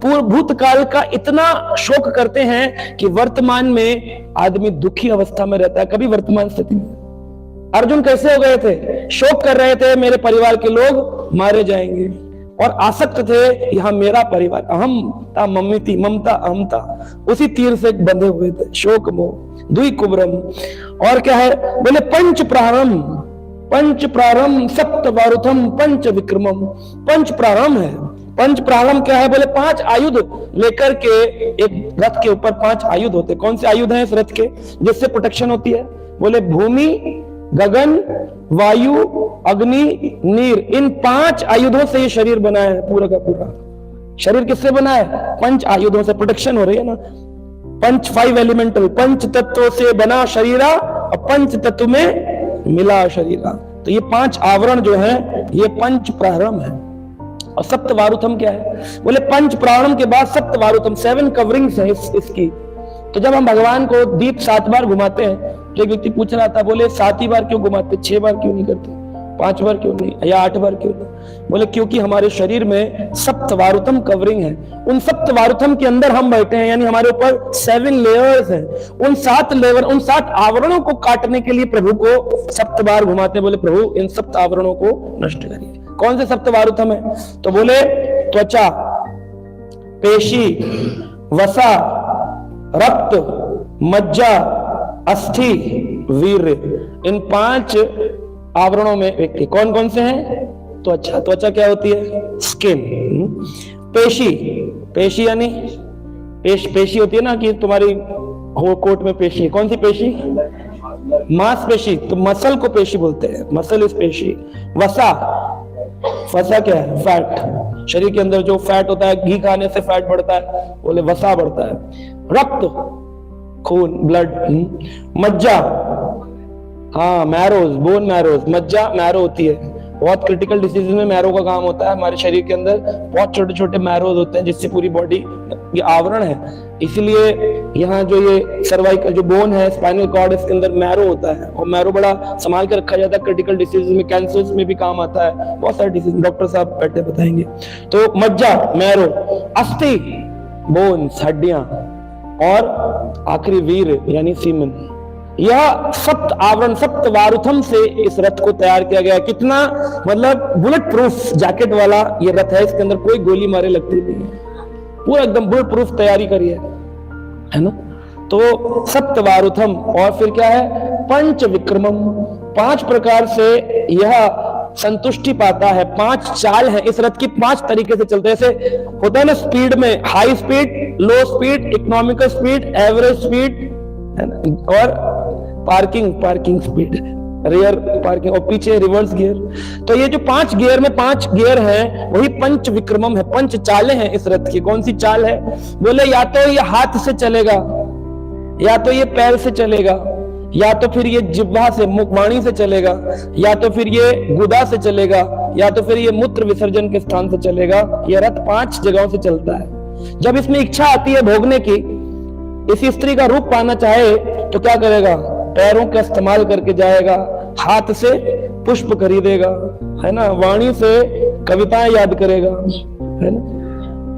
पूर्व भूतकाल का इतना शोक करते हैं कि वर्तमान में आदमी दुखी अवस्था में रहता है। कभी वर्तमान स्थिति में अर्जुन कैसे हो गए थे? शोक कर रहे थे मेरे परिवार के लोग मारे जाएंगे, और आसक्त थे यहां मेरा परिवार, अहमता ममता ममता अहमता, उसी तीर से बंधे हुए थे। शोक मोह दुई कुब्रम। और क्या है? बोले पंच प्रारंभ सप्त वारुथम पंच विक्रमम। पंच प्रारंभ है। पंच प्रारंभ क्या है? बोले 5 आयुध लेकर के, एक रथ के ऊपर 5 आयुध होते। कौन से आयुध हैं इस रथ के जिससे प्रोटेक्शन होती है? बोले भूमि, गगन, वायु, अग्नि, नीर। इन 5 आयुधों से ये शरीर बना है। पूरा का पूरा शरीर किससे बना है? 5 आयुधों से प्रोटेक्शन हो रही है ना। 5 एलिमेंटल, 5 तत्वों से बना शरीरा और 5 तत्व में मिला शरीरा। तो ये 5 आवरण जो है ये पंच प्रारंभ है। और सप्त वारुथम क्या है? बोले पंच प्रारंभ के बाद सप्त वारुथम, 7 कवरिंग्स है इसकी। तो जब हम भगवान को दीप 7 बार घुमाते हैं, तो एक व्यक्ति पूछ रहा था, बोले 7 ही बार क्यों घुमाते, 6 बार क्यों नहीं करते, 5 बार क्यों नहीं, या 8 बार क्यों नहीं? बोले क्योंकि हमारे शरीर में सप्तवारुथम कवरिंग है। उन सप्तवारुथम के अंदर हम बैठे हैं, यानी हमारे ऊपर 7 लेयर्स हैं। उन 7 लेयर, उन 7 आवरणों को काटने के लिए प्रभु को 7 बार घुमाते। बोले प्रभु इन 7 आवरणों को नष्ट करिए। कौन से सप्तवारुथम है? तो बोले त्वचा, पेशी, वसा, रक्त, मज्जा, अस्थि, वीर्य। इन 5 आवरणों में व्यक्ति कौन कौन से हैं? त्वचा, त्वचा क्या होती है? स्किन। पेशी, पेशी यानी पेशी होती है ना कि तुम्हारी कोट में पेशी है। कौन सी पेशी? मांसपेशी, तो मसल को पेशी बोलते हैं, मसल इस पेशी। वसा, वसा क्या है? फैट। शरीर के अंदर जो फैट होता है, घी खाने से फैट बढ़ता है, बोले वसा बढ़ता है। रक्त, खून, ब्लड। मज्जा, हाँ मैरोज, बोन मैरोज। मज्जा मैरो होती है। बहुत क्रिटिकल डिसीज में मैरो का काम होता है। हमारे शरीर के अंदर बहुत छोटे छोटे मैरोज होते हैं जिससे पूरी बॉडी, ये आवरण है। इसलिए यहाँ जो ये सर्वाइकल जो बोन है, स्पाइनल कॉर्ड, इसके अंदर मैरो होता है, और मैरो बड़ा संभाल के रखा जाता है। क्रिटिकल डिसीज में, कैंसर में भी काम आता है, बहुत सारे डिसीज डॉक्टर साहब बैठे बताएंगे। तो मज्जा, मैरो, अस्थि, बोन्स, हड्डियां, और आखिरी वीर यानी सीमन। यह सप्त आवरण, सप्त वारुथम से इस रथ को तैयार किया गया। कितना मतलब बुलेट प्रूफ जैकेट वाला ये रथ है। इसके अंदर कोई गोली मारे लगती नहीं है, पूरा एकदम बुलेट प्रूफ तैयारी करी है ना। तो सप्त वारुथम। और फिर क्या है? पंच विक्रमम। 5 प्रकार से यह संतुष्टि पाता है। 5 चाल है इस रथ की, 5 तरीके से चलते हैं। जैसे होता है ना स्पीड में, हाई स्पीड, लो speed, economical speed, average speed, है ना, और पार्किंग स्पीड, रियर पार्किंग, और पीछे रिवर्स गियर। तो ये जो 5 गियर में 5 गियर हैं, वही पंच विक्रमम है। 5 चालें हैं इस रथ की। कौन सी चाल है? बोले या तो ये हाथ से चलेगा, या तो ये पैर से चलेगा, या तो फिर ये जिह्वा से, मुखवाणी से चलेगा, या तो फिर ये गुदा से चलेगा, या तो फिर ये मूत्र विसर्जन के स्थान से चलेगा। ये रथ 5 जगहों से चलता है। जब इसमें इच्छा आती है भोगने की, इसी स्त्री का रूप पाना चाहे तो क्या करेगा? पैरों का इस्तेमाल करके जाएगा, हाथ से पुष्प खरीदेगा, है ना, वाणी से कविताएं याद करेगा, है ना।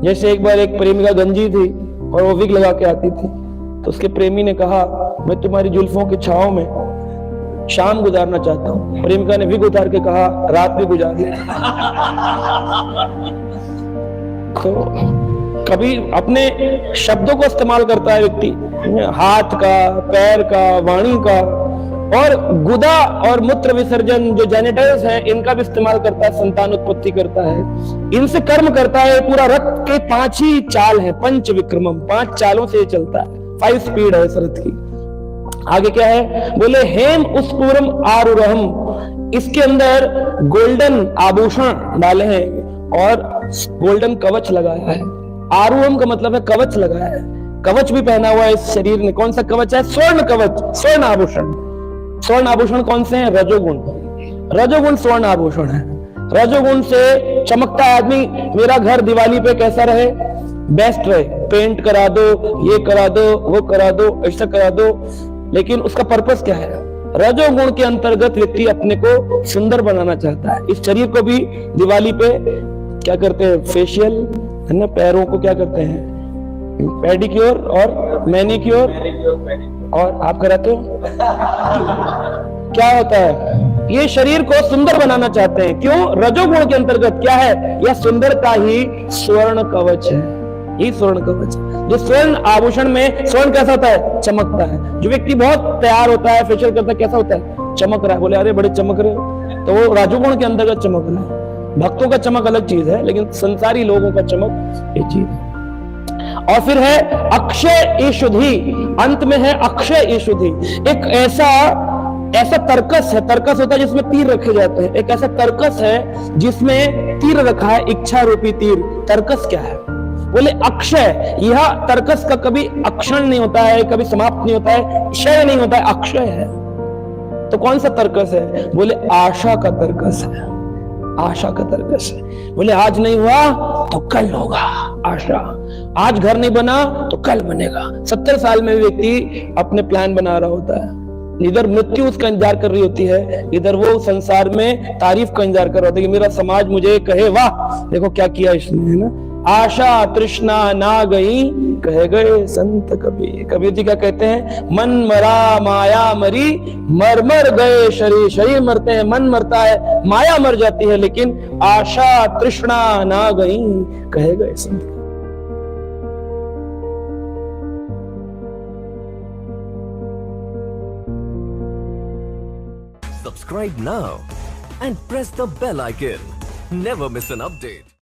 जैसे एक बार एक प्रेमिका गंजी थी और वो विग लगा के आती थी, तो उसके प्रेमी ने कहा मैं तुम्हारी जुल्फों की छांव में शाम गुजारना चाहता हूँ। प्रेमिका ने विग उतार के कहा रात भी गुजार ले। तो कभी अपने शब्दों को इस्तेमाल करता है व्यक्ति, हाथ का, पैर का, वाणी का, और गुदा और मूत्र विसर्जन जो जेनिटल्स हैं इनका भी इस्तेमाल करता है, संतान उत्पत्ति करता है, इनसे कर्म करता है। पूरा रथ के 5 ही चाल है, पंच विक्रमम, 5 चालों से ये चलता है। 5 स्पीड है इस रथ की। आगे क्या है? बोले हेम उसपूरम आरुरहम। इसके अंदर गोल्डन आभूषण डाले हैं और गोल्डन कवच लगाया है। आरुहम का मतलब है कवच लगाया है। कवच भी पहना हुआ है इस शरीर ने। कौन सा कवच है? स्वर्ण कवच, स्वर्ण आभूषण। स्वर्ण आभूषण कौन से हैं? रजोगुण। रजोगुण स्वर्ण आभूषण है। रजोगुण से चमकता आदमी। मेरा घर दिवाली पे कैसा रहे? बेस्ट रहे, पेंट करा दो, ये करा दो, वो करा दो, ऐसा करा दो, लेकिन उसका पर्पस क्या है? रजोगुण के अंतर्गत व्यक्ति अपने को सुंदर बनाना चाहता है। इस शरीर को भी दिवाली पे क्या करते हैं? फेशियल, है ना, पैरों को क्या करते हैं, पेडिक्योर और मैनिक्योर, और आप कराते हो क्या होता है, ये शरीर को सुंदर बनाना चाहते हैं। क्यों? रजोगुण के अंतर्गत क्या है, यह सुंदरता ही स्वर्ण कवच है, ये स्वर्ण कवच। जो स्वर्ण आभूषण में, स्वर्ण कैसा होता है, चमकता है। जो व्यक्ति बहुत तैयार होता है, फेशियल करता है, कैसा होता है, चमक रहा है, बोले अरे बड़े चमक रहे हो, तो वो रजोगुण के अंतर्गत चमक रहा है। भक्तों का चमक अलग चीज है, लेकिन संसारी लोगों का चमक एक चीज है। और फिर है अक्षय ईशुद्धि, अंत में है अक्षय ईशुद्धि। एक ऐसा तर्कस है, तर्कस होता है जिसमें तीर रखे जाते हैं, एक ऐसा तर्कस है जिसमें तीर रखा है, इच्छा रूपी तीर। तर्कस क्या है, बोले अक्षय। यह तर्कस का कभी अक्षण नहीं होता है, कभी समाप्त नहीं होता है, क्षय नहीं होता है, अक्षय है। तो कौन सा तर्कस है, बोले आशा का तर्कस है, आशा का तर्कस है। बोले आज नहीं हुआ तो कल होगा, आशा। आज घर नहीं बना तो कल बनेगा। 70 साल में व्यक्ति अपने प्लान बना रहा होता है, इधर मृत्यु उसका इंतजार कर रही होती है, इधर वो संसार में तारीफ का इंतजार कर रहा होता है कि मेरा समाज मुझे कहे वाह देखो क्या किया इसने, है ना। आशा तृष्णा ना गई कहे गए संत कबीर। कबीर जी क्या कहते हैं, मन मरा माया मरी, मर मर गए शरीर। शरीर मरते हैं, मन मरता है, माया मर जाती है, लेकिन आशा तृष्णा ना गई कहे गए संत। Subscribe now and press the bell icon. Never miss an update.